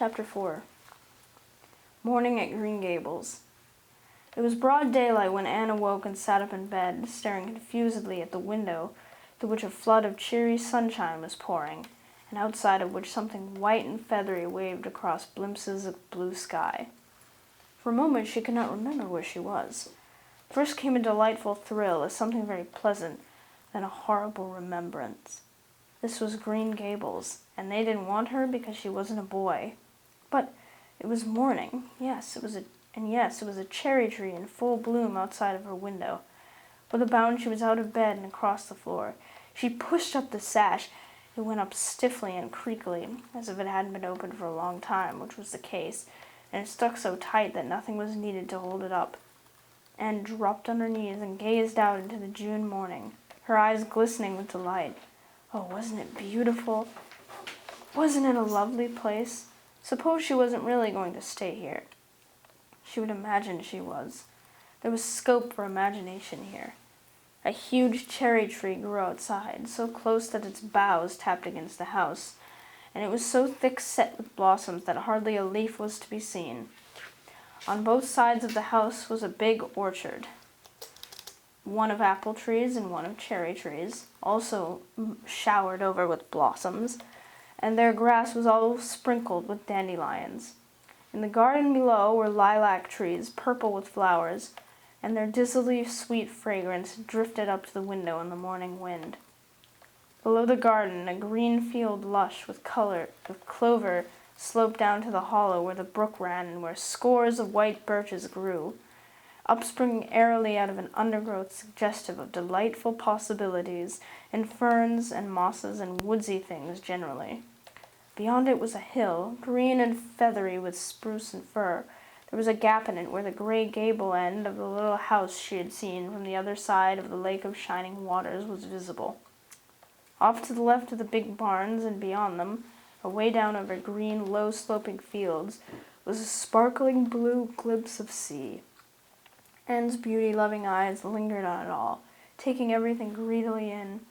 Chapter 4. Morning at Green Gables. It was broad daylight when Anne awoke and sat up in bed, staring confusedly at the window through which a flood of cheery sunshine was pouring, and outside of which something white and feathery waved across glimpses of blue sky. For a moment she could not remember where she was. First came a delightful thrill as something very pleasant, then a horrible remembrance. This was Green Gables, and they didn't want her because she wasn't a boy. But it was morning. Yes, it was a cherry tree in full bloom outside of her window. With a bound she was out of bed and across the floor. She pushed up the sash. It went up stiffly and creakily, as if it hadn't been opened for a long time, which was the case, and it stuck so tight that nothing was needed to hold it up. Anne dropped on her knees and gazed out into the June morning, her eyes glistening with delight. Oh, wasn't it beautiful? Wasn't it a lovely place? Suppose she wasn't really going to stay here. She would imagine she was. There was scope for imagination here. A huge cherry tree grew outside, so close that its boughs tapped against the house, and it was so thick-set with blossoms that hardly a leaf was to be seen. On both sides of the house was a big orchard, one of apple trees and one of cherry trees, also showered over with blossoms, and their grass was all sprinkled with dandelions. In the garden below were lilac trees, purple with flowers, and their dizzily sweet fragrance drifted up to the window in the morning wind. Below the garden, a green field lush with clover sloped down to the hollow where the brook ran and where scores of white birches grew, upspringing airily out of an undergrowth suggestive of delightful possibilities in ferns and mosses and woodsy things generally. Beyond it was a hill, green and feathery with spruce and fir. There was a gap in it where the gray gable end of the little house she had seen from the other side of the lake of shining waters was visible. Off to the left of the big barns and beyond them, away down over green, low-sloping fields, was a sparkling blue glimpse of sea. Anne's beauty-loving eyes lingered on it all, taking everything greedily in.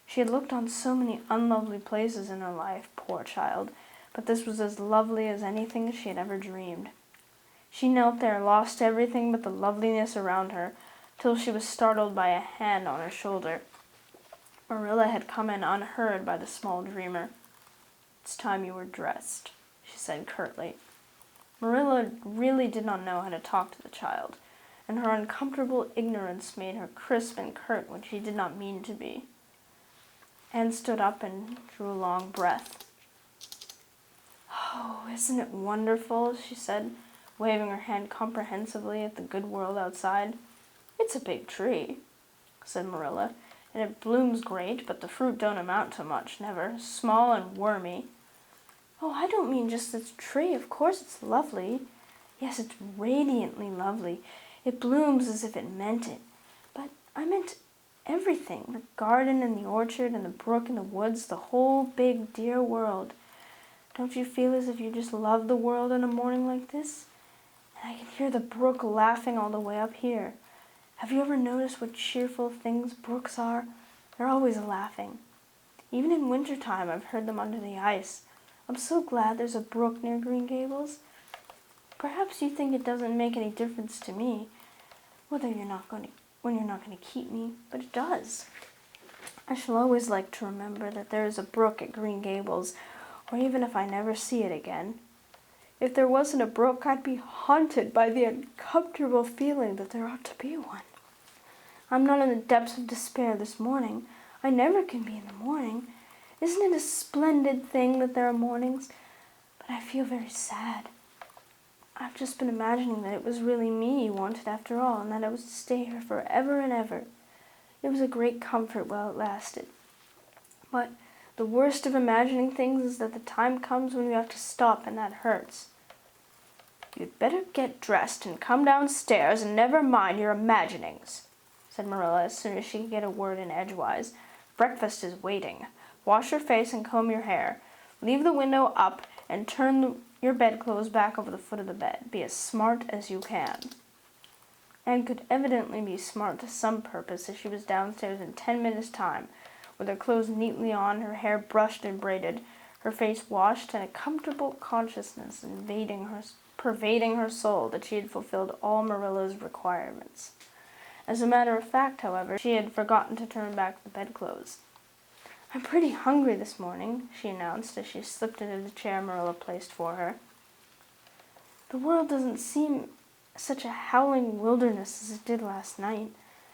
She had looked on so many unlovely places in her life, poor child, but this was as lovely as anything she had ever dreamed. She knelt there, lost to everything but the loveliness around her, till she was startled by a hand on her shoulder. Marilla had come in unheard by the small dreamer. "It's time you were dressed," she said curtly. Marilla really did not know how to talk to the child, and her uncomfortable ignorance made her crisp and curt when she did not mean to be. Anne stood up and drew a long breath. "Oh, isn't it wonderful?" she said, waving her hand comprehensively at the good world outside. "It's a big tree," said Marilla, "and it blooms great, but the fruit don't amount to much, never. Small and wormy." "Oh, I don't mean just this tree. Of course it's lovely. Yes, it's radiantly lovely. It blooms as if it meant it. But I meant everything, the garden and the orchard and the brook and the woods, the whole big, dear world. Don't you feel as if you just loved the world on a morning like this? And I can hear the brook laughing all the way up here. Have you ever noticed what cheerful things brooks are? They're always laughing. Even in wintertime I've heard them under the ice. I'm so glad there's a brook near Green Gables. Perhaps you think it doesn't make any difference to me, when you're not going to keep me, but it does. I shall always like to remember that there is a brook at Green Gables, or even if I never see it again. If there wasn't a brook, I'd be haunted by the uncomfortable feeling that there ought to be one. I'm not in the depths of despair this morning. I never can be in the morning. Isn't it a splendid thing that there are mornings? But I feel very sad. I've just been imagining that it was really me you wanted after all, and that I was to stay here forever and ever. It was a great comfort while it lasted. But the worst of imagining things is that the time comes when you have to stop, and that hurts." "You'd better get dressed and come downstairs and never mind your imaginings," said Marilla as soon as she could get a word in edgewise. "Breakfast is waiting. Wash your face and comb your hair. Leave the window up and turn your bedclothes back over the foot of the bed. Be as smart as you can." Anne could evidently be smart to some purpose as she was downstairs in 10 minutes' time, with her clothes neatly on, her hair brushed and braided, her face washed, and a comfortable consciousness pervading her soul that she had fulfilled all Marilla's requirements. As a matter of fact, however, she had forgotten to turn back the bedclothes. "I'm pretty hungry this morning," she announced as she slipped into the chair Marilla placed for her. "The world doesn't seem such a howling wilderness as it did last night.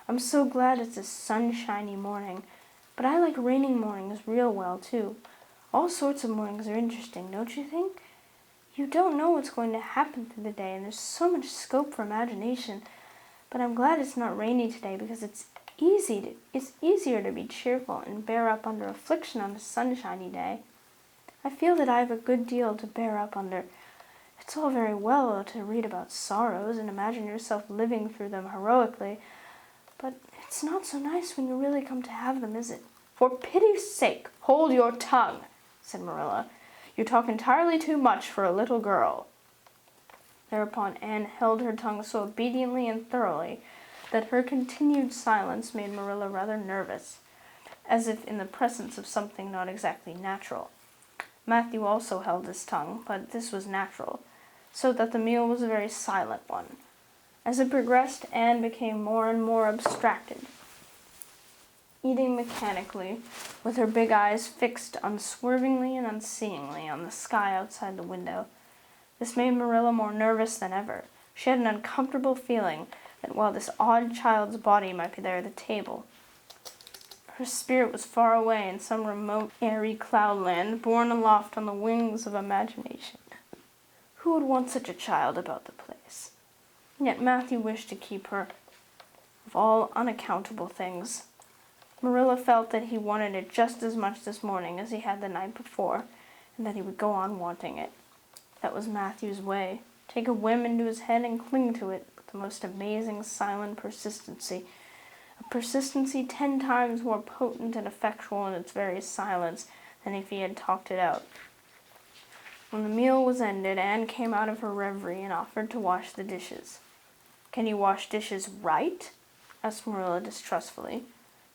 I'm so glad it's a sunshiny morning, but I like raining mornings real well, too. All sorts of mornings are interesting, don't you think? You don't know what's going to happen through the day, and there's so much scope for imagination. But I'm glad it's not rainy today because it's easier to be cheerful and bear up under affliction on a sunshiny day. I feel that I have a good deal to bear up under. It's all very well to read about sorrows and imagine yourself living through them heroically, but it's not so nice when you really come to have them, is it?" "For pity's sake, hold your tongue," said Marilla. "You talk entirely too much for a little girl." Thereupon Anne held her tongue so obediently and thoroughly that her continued silence made Marilla rather nervous, as if in the presence of something not exactly natural. Matthew also held his tongue, but this was natural, so that the meal was a very silent one. As it progressed, Anne became more and more abstracted, eating mechanically, with her big eyes fixed unswervingly and unseeingly on the sky outside the window. This made Marilla more nervous than ever. She had an uncomfortable feeling that while this odd child's body might be there at the table, her spirit was far away in some remote, airy cloudland, borne aloft on the wings of imagination. Who would want such a child about the place? Yet Matthew wished to keep her. Of all unaccountable things, Marilla felt that he wanted it just as much this morning as he had the night before, and that he would go on wanting it. That was Matthew's way. Take a whim into his head and cling to it with the most amazing silent persistency, a persistency 10 times more potent and effectual in its very silence than if he had talked it out. When the meal was ended, Anne came out of her reverie and offered to wash the dishes. "Can you wash dishes right?" asked Marilla distrustfully.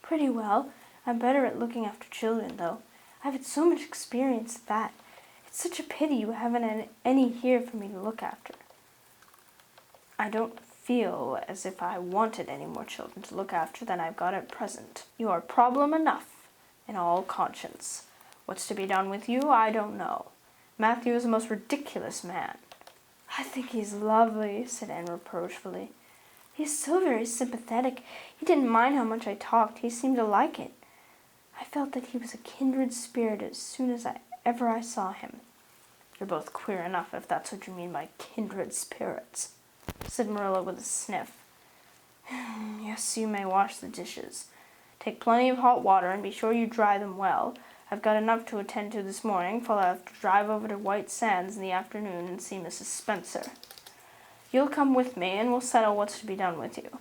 "Pretty well. I'm better at looking after children, though. I've had so much experience at that. It's such a pity you haven't any here for me to look after." "I don't feel as if I wanted any more children to look after than I've got at present. You are problem enough, in all conscience. What's to be done with you, I don't know. Matthew is a most ridiculous man." "I think he's lovely," said Anne reproachfully. "He's so very sympathetic. He didn't mind how much I talked. He seemed to like it. I felt that he was a kindred spirit as soon as ever I saw him." "You're both queer enough, if that's what you mean by kindred spirits," said Marilla with a sniff. "Yes, you may wash the dishes. Take plenty of hot water and be sure you dry them well. I've got enough to attend to this morning, for I'll have to drive over to White Sands in the afternoon and see Mrs. Spencer. You'll come with me, and we'll settle what's to be done with you.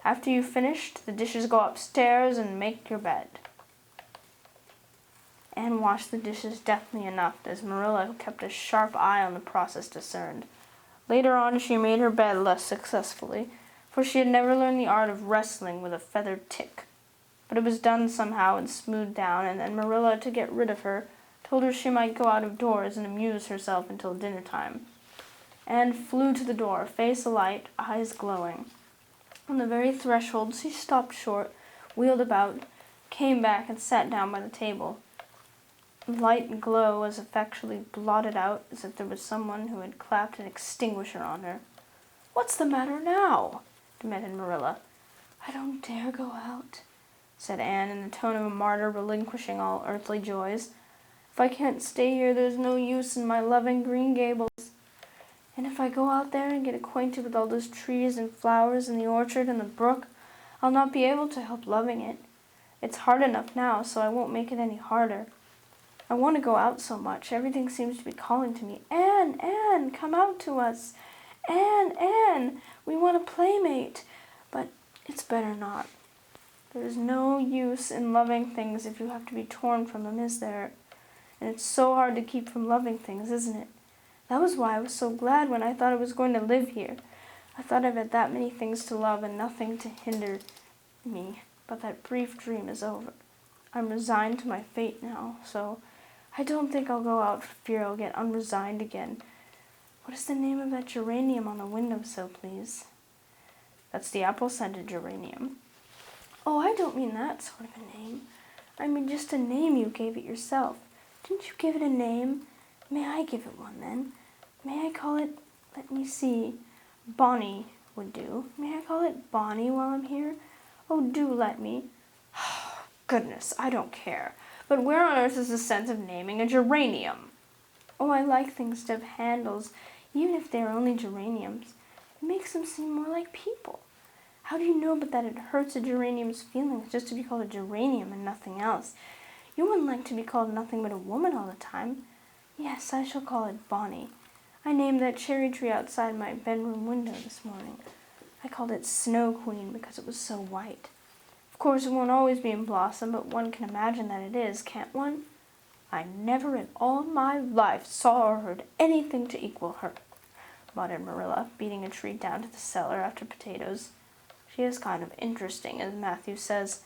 After you've finished, the dishes go upstairs and make your bed." Anne washed the dishes deftly enough, as Marilla kept a sharp eye on the process discerned. Later on she made her bed less successfully, for she had never learned the art of wrestling with a feathered tick. But it was done somehow and smoothed down, and then Marilla, to get rid of her, told her she might go out of doors and amuse herself until dinner time. Anne flew to the door, face alight, eyes glowing. On the very threshold she stopped short, wheeled about, came back, and sat down by the table. Light and glow was effectually blotted out, as if there was someone who had clapped an extinguisher on her. "What's the matter now?" demanded Marilla. "I don't dare go out," said Anne in the tone of a martyr relinquishing all earthly joys. "If I can't stay here, there's no use in my loving Green Gables. And if I go out there and get acquainted with all those trees and flowers and the orchard and the brook, I'll not be able to help loving it. It's hard enough now, so I won't make it any harder. I want to go out so much. Everything seems to be calling to me. Anne, Anne, come out to us. Anne, Anne, we want a playmate. But it's better not. There's no use in loving things if you have to be torn from them, is there? And it's so hard to keep from loving things, isn't it? That was why I was so glad when I thought I was going to live here. I thought I've had that many things to love and nothing to hinder me. But that brief dream is over. I'm resigned to my fate now, so I don't think I'll go out for fear I'll get unresigned again. What is the name of that geranium on the windowsill, please? That's the apple-scented geranium. Oh, I don't mean that sort of a name. I mean just a name you gave it yourself. Didn't you give it a name? May I give it one, then? May I call it, let me see, Bonnie would do. May I call it Bonnie while I'm here? Oh, do let me. Goodness, I don't care. But where on earth is the sense of naming a geranium? Oh, I like things to have handles, even if they are only geraniums. It makes them seem more like people. How do you know but that it hurts a geranium's feelings just to be called a geranium and nothing else? You wouldn't like to be called nothing but a woman all the time. Yes, I shall call it Bonnie. I named that cherry tree outside my bedroom window this morning. I called it Snow Queen because it was so white. Of course, it won't always be in blossom, but one can imagine that it is, can't one? I never in all my life saw or heard anything to equal her, muttered Marilla, beating a tree down to the cellar after potatoes. She is kind of interesting, as Matthew says.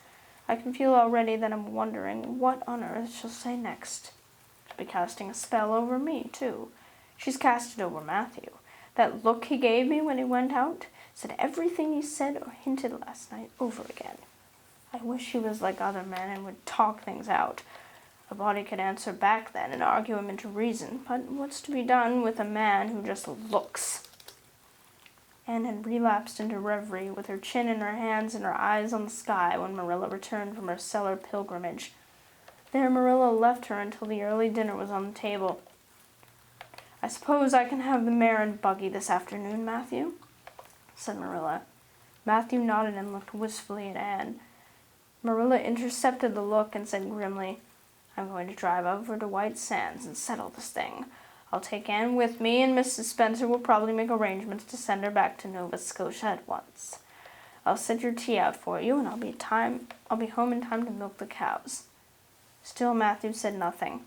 I can feel already that I'm wondering what on earth she'll say next. She'll be casting a spell over me, too. She's cast it over Matthew. That look he gave me when he went out said everything he said or hinted last night over again. I wish he was like other men and would talk things out. A body could answer back then and argue him into reason, but what's to be done with a man who just looks? Anne had relapsed into reverie, with her chin in her hands and her eyes on the sky when Marilla returned from her cellar pilgrimage. There Marilla left her until the early dinner was on the table. I suppose I can have the mare and buggy this afternoon, Matthew? Said Marilla. Matthew nodded and looked wistfully at Anne. Marilla intercepted the look and said grimly, I'm going to drive over to White Sands and settle this thing. I'll take Anne with me, and Mrs. Spencer will probably make arrangements to send her back to Nova Scotia at once. I'll set your tea out for you, and I'll be home in time to milk the cows. Still Matthew said nothing,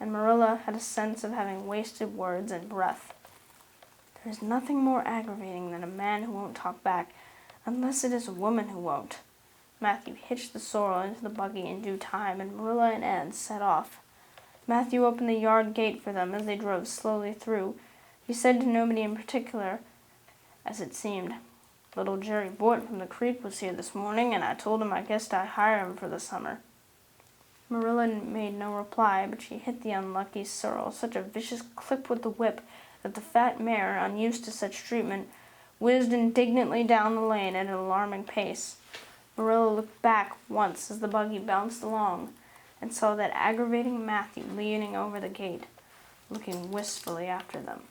and Marilla had a sense of having wasted words and breath. There is nothing more aggravating than a man who won't talk back, unless it is a woman who won't. Matthew hitched the sorrel into the buggy in due time, and Marilla and Anne set off. Matthew opened the yard gate for them as they drove slowly through. He said to nobody in particular, as it seemed, Little Jerry Boyd from the creek was here this morning, and I told him I guessed I'd hire him for the summer. Marilla made no reply, but she hit the unlucky sorrel such a vicious clip with the whip that the fat mare, unused to such treatment, whizzed indignantly down the lane at an alarming pace. Marilla looked back once as the buggy bounced along, and saw that aggravating Matthew leaning over the gate, looking wistfully after them.